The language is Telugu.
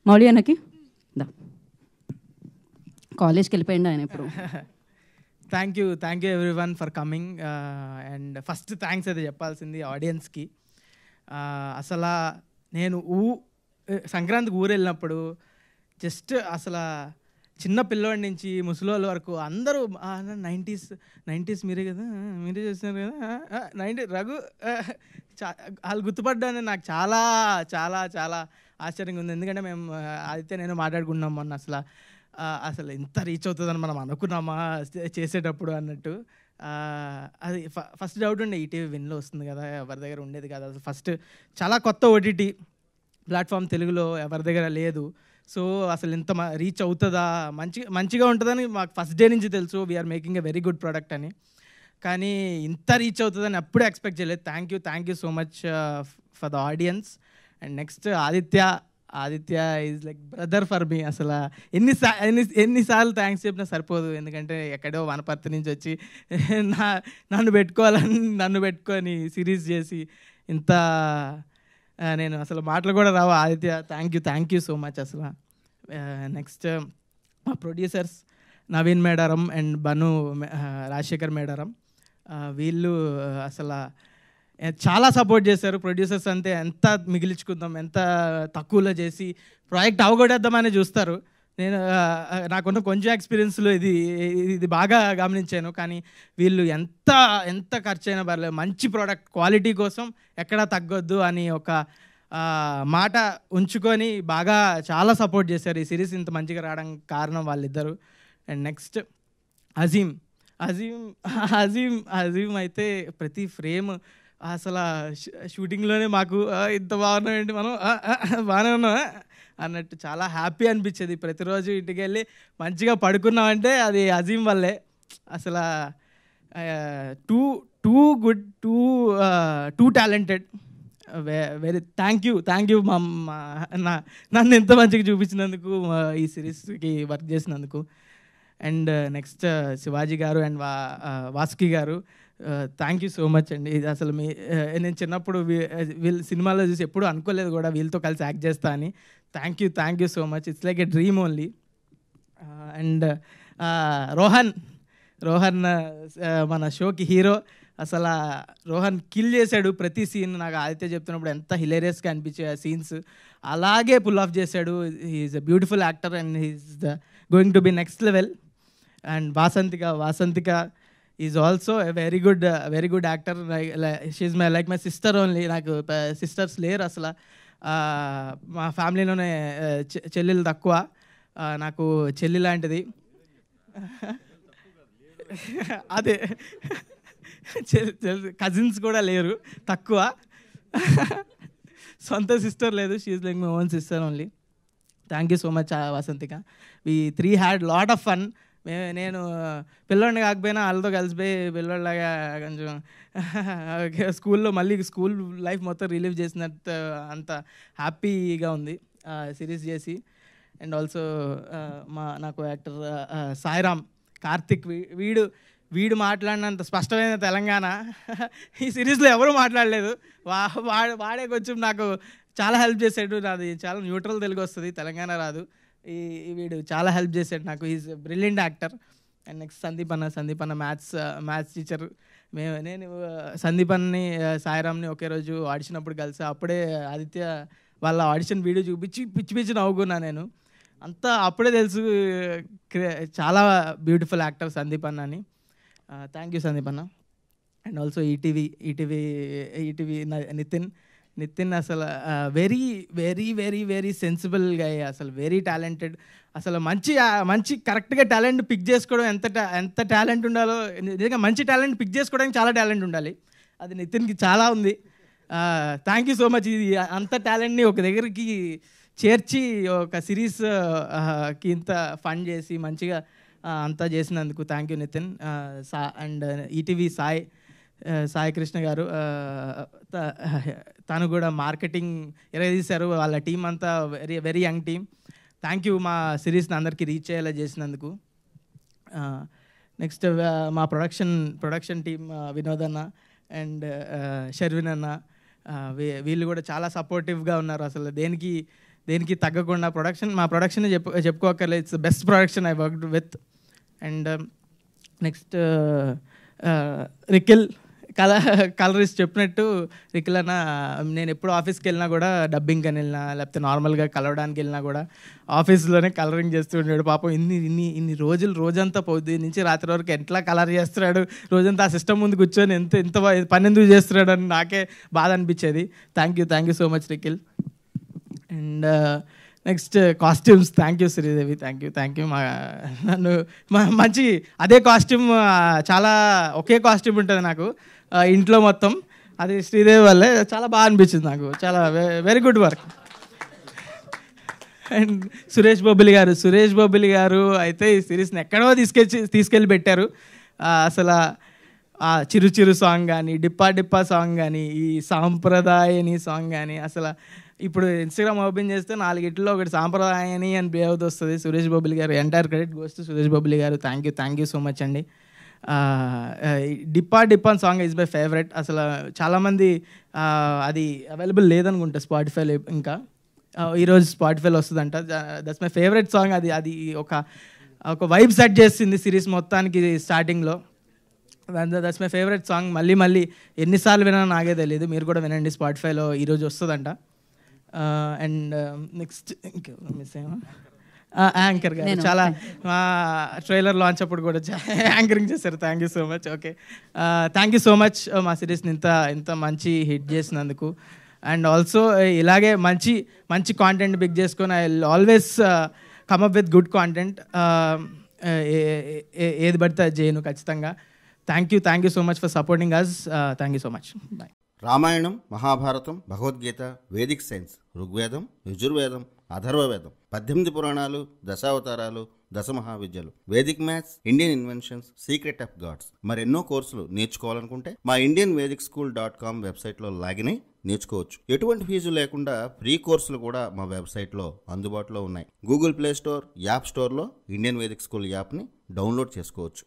మౌలి అన్నకి దా కాలేజ్కి వెళ్ళిపోయింది ఆయన ఇప్పుడు. Thank you everyone for coming. And first thanks అయితే చెప్పాల్సింది ఆడియన్స్కి. అసలు నేను సంక్రాంతికి ఊరు వెళ్ళినప్పుడు జస్ట్ అసలు చిన్న పిల్లవాడి నుంచి ముసలోళ్ళ వరకు అందరూ 90s మీరే కదా, మీరే చేస్తున్నారు కదా, 90 రఘు వాళ్ళు గుర్తుపడ్డాను. నాకు చాలా చాలా చాలా ఆశ్చర్యంగా ఉంది. ఎందుకంటే మేము ఆదిత్య నేను మాట్లాడుకున్నాం మొన్న. అసలు ఎంత రీచ్ అవుతుందని మనం అనుకున్నామా చేసేటప్పుడు అన్నట్టు. అది ఫస్ట్ డౌట్ ఉండే, ఈటీవీ విన్లో వస్తుంది కదా, ఎవరి దగ్గర ఉండేది కదా. అసలు ఫస్ట్ చాలా కొత్త ఓటీటీ ప్లాట్ఫామ్ తెలుగులో ఎవరి దగ్గర లేదు. సో అసలు ఎంత రీచ్ అవుతుందా, మంచిగా ఉంటుందని మాకు ఫస్ట్ డే నుంచి తెలుసు. We're making a very good product అని. కానీ ఇంత రీచ్ అవుతుందని అప్పుడే ఎక్స్పెక్ట్ చేయలేదు. Thank you so much for the audience. And next Aditya is like brother for me. అసలు ఎన్నిసార్లు థ్యాంక్స్ చెప్పినా సరిపోదు. ఎందుకంటే ఎక్కడో వనపర్తి నుంచి వచ్చి నన్ను పెట్టుకొని సిరీస్ చేసి ఇంత నేను అసలు మాటలు కూడా రావు. Aditya thank you so much. అసలు నెక్స్ట్ మా ప్రొడ్యూసర్స్ నవీన్ మేడారం అండ్ బను రాజశేఖర్ మేడారం, వీళ్ళు అసలు చాలా సపోర్ట్ చేశారు. ప్రొడ్యూసర్స్ అంతే ఎంత మిగిలించుకుందాం, ఎంత తక్కువలో చేసి ప్రాజెక్ట్ అవగొట్టేద్దామని చూస్తారు. నాకున్న కొంచెం ఎక్స్పీరియన్స్లో ఇది బాగా గమనించాను. కానీ వీళ్ళు ఎంత ఖర్చు అయినా పర్లేదు, మంచి ప్రోడక్ట్ క్వాలిటీ కోసం ఎక్కడా తగ్గొద్దు అని ఒక మాట ఉంచుకొని బాగా చాలా సపోర్ట్ చేశారు. ఈ సిరీస్ ఇంత మంచిగా రావడానికి కారణం వాళ్ళిద్దరు. అండ్ నెక్స్ట్ అజీమ్ అయితే ప్రతి ఫ్రేమ్ అసలు షూటింగ్లోనే మాకు ఇంత బాగున్నామండి, మనం బాగానే ఉన్నాం అన్నట్టు చాలా హ్యాపీ అనిపించేది. ప్రతిరోజు ఇంటికి వెళ్ళి మంచిగా పడుకున్నామంటే అది అజీమ్ వల్లే. అసలు too good, two talented. Very thank you నన్ను ఎంత మంచిగా చూపించినందుకు, ఈ సిరీస్కి వర్క్ చేసినందుకు. అండ్ నెక్స్ట్ శివాజీ గారు అండ్ వాసుకి గారు, థ్యాంక్ యూ సో మచ్ అండి. ఇది అసలు నేను చిన్నప్పుడు వీళ్ళు సినిమాలో చూసి ఎప్పుడు అనుకోలేదు కూడా వీళ్ళతో కలిసి యాక్ట్ చేస్తా అని. Thank you so much. It's like a dream only. And Rohan మన షోకి హీరో. అసలు రోహన్ కిల్ చేశాడు ప్రతి సీన్. నాకు ఆదిత్య చెప్తున్నప్పుడు ఎంత హిలేరియస్గా అనిపించే ఆ సీన్స్ అలాగే పుల్ ఆఫ్ చేశాడు. He's a beautiful actor and he's going to be next level. And Vasanthika is also a very good actor. She's like my sister only. నాకు సిస్టర్స్ లేరు అసలు. మా ఫ్యామిలీలోనే చెల్లెలు తక్కువ, నాకు చెల్లి లాంటిది. అదే కజిన్స్ కూడా లేరు, తక్కువ. సొంత సిస్టర్ లేదు. She's like my own sister only. Thank you so much Vasanthika. We 3 had lot of fun. నేను పిల్లోడిని కాకపోయినా వాళ్ళతో కలిసిపోయి పిల్లోడిలాగా కొంచెం స్కూల్లో మళ్ళీ స్కూల్ లైఫ్ మొత్తం రిలీవ్ చేసినట్టు అంత హ్యాపీగా ఉంది సిరీస్ చేసి. అండ్ ఆల్సో నాకు యాక్టర్ సాయిరామ్ కార్తిక్, వీడు మాట్లాడినంత స్పష్టమైన తెలంగాణ ఈ సిరీస్లో ఎవరు మాట్లాడలేదు. వాడే కొంచెం నాకు చాలా హెల్ప్ చేశాడు. నాది చాలా న్యూట్రల్ తెలుగు వస్తుంది, తెలంగాణ రాదు. వీడు చాలా హెల్ప్ చేశాడు నాకు. Is brilliant actor. And next Sandeep అన్న మ్యాథ్స్ టీచర్. నేను సందీపన్ని సాయిరామ్ని ఒకే రోజు ఆడిషనప్పుడు కలిసి అప్పుడే ఆదిత్య వాళ్ళ ఆడిషన్ వీడియో చూపించి పిచ్చి నవ్వుకున్నా నేను. అంతా అప్పుడే తెలుసు చాలా బ్యూటిఫుల్ యాక్టర్ సందీప్ అన్న అని. థ్యాంక్ యూ సందీప్ అన్న. అండ్ ఆల్సో ఈటీవీ నితిన్ అసలు very very very very sensible గా, అసలు వెరీ టాలెంటెడ్. అసలు మంచి కరెక్ట్గా టాలెంట్ పిక్ చేసుకోవడం ఎంత టాలెంట్ ఉండాలో, నిజంగా మంచి టాలెంట్ పిక్ చేసుకోవడానికి చాలా టాలెంట్ ఉండాలి. అది నితిన్కి చాలా ఉంది. Thank you so much. ఇది అంత టాలెంట్ని ఒక దగ్గరికి చేర్చి ఒక సిరీస్కి ఇంత ఫండ్ చేసి మంచిగా అంతా చేసినందుకు thank you Nithin. And ETV Sai Krishna గారు, తను కూడా మార్కెటింగ్ ఎరగదీశారు. వాళ్ళ టీం అంతా very young team. Thank you మా సిరీస్ని అందరికీ రీచ్ అయ్యేలా చేసినందుకు. నెక్స్ట్ మా ప్రొడక్షన్ టీం వినోద్ అన్న అండ్ షర్విన్ అన్న, వీళ్ళు కూడా చాలా సపోర్టివ్గా ఉన్నారు. అసలు దేనికి తగ్గకుండా మా ప్రొడక్షన్ చెప్పుకోకర్లేదు. It's best production I worked with. And next Rikil colourist చెప్పినట్టు రికిల్ అన్న, నేను ఎప్పుడు ఆఫీస్కి వెళ్ళినా కూడా డబ్బింగ్ అని వెళ్ళినా లేకపోతే నార్మల్గా కలవడానికి వెళ్ళినా కూడా ఆఫీస్లోనే కలరింగ్ చేస్తూ ఉండేడు. పాపం ఇన్ని రోజంతా పొద్దు నుంచి రాత్రి వరకు ఎట్లా కలర్ చేస్తున్నాడు, రోజంతా ఆ సిస్టమ్ ముందు కూర్చొని ఎంత పని ఎందుకు చేస్తున్నాడు అని నాకే బాధ అనిపించేది. Thank you so much రికిల్. And next costumes, thank you Sridevi, thank you. నన్ను మంచి అదే కాస్ట్యూమ్, చాలా ఒకే కాస్ట్యూమ్ ఉంటుంది నాకు ఇంట్లో మొత్తం, అది శ్రీదేవి వల్లే చాలా బాగా అనిపించింది నాకు. చాలా very good work. And Suresh Bobbili గారు అయితే ఈ సిరీస్ని ఎక్కడో తీసుకెళ్ళి పెట్టారు. అసలు ఆ చిరు సాంగ్ కానీ, డిప్పా సాంగ్ కానీ, ఈ సాంప్రదాయని సాంగ్ కానీ, అసలు ఇప్పుడు ఇన్స్టాగ్రామ్ ఓపెన్ చేస్తే 4 ఇట్లో ఒకటి సాంప్రదాయని అని ప్లే అవుతూ వస్తుంది. Suresh Bobbili garu, entire credit goes to Suresh Bobbili garu. Thank you so much అండి. డిప్పా అని సాంగ్ ఈజ్ మై ఫేవరెట్. అసలు చాలామంది అది అవైలబుల్ లేదనుకుంటా స్పాటిఫైలో, ఇంకా ఈరోజు స్పాటిఫైలో వస్తుందంట. That's my favourite song. అది ఒక వైబ్ సెట్ చేసింది సిరీస్ మొత్తానికి స్టార్టింగ్లో. That's my favourite song. మళ్ళీ ఎన్నిసార్లు వినా నాకే తెలియదు, మీరు కూడా వినండి, స్పాటిఫైలో ఈరోజు వస్తుందంట. అండ్ నెక్స్ట్ ఇంకెవరు మిస్ అయ్యా, యాంకర్ గారు చాలా ట్రైలర్ లాంచ్ అప్పుడు కూడా యాంకరింగ్ చేశారు. Thank you so much. Okay, thank you so much మా సిరీస్ని ఇంత మంచి హిట్ చేసినందుకు. అండ్ ఆల్సో ఇలాగే మంచి కాంటెంట్ పిక్ చేసుకొని I will always come up with good content. ఏది పడితే అది చేయను ఖచ్చితంగా. Thank you so much for supporting us. Thank you so much. Bye. Ramayanam, Mahabharatam, Bhagavad Gita, Vedic science, Rigvedam, Yajurvedam, Atharvavedam, 18 పురాణాలు, దశావతారాలు, 10 మహావిద్యలు, Vedic maths, Indian inventions, secret of gods, మరెన్నో కోర్సులు నేర్చుకోవాలనుకుంటే మా indianvedicSchool.com వెబ్సైట్లో లాగిన్ అయి నేర్చుకోవచ్చు. ఎటువంటి ఫీజు లేకుండా ఫ్రీ కోర్సులు కూడా మా వెబ్సైట్లో అందుబాటులో ఉన్నాయి. గూగుల్ ప్లే స్టోర్, యాప్ స్టోర్లో ఇండియన్ వేదిక్ స్కూల్ యాప్ని డౌన్లోడ్ చేసుకోవచ్చు.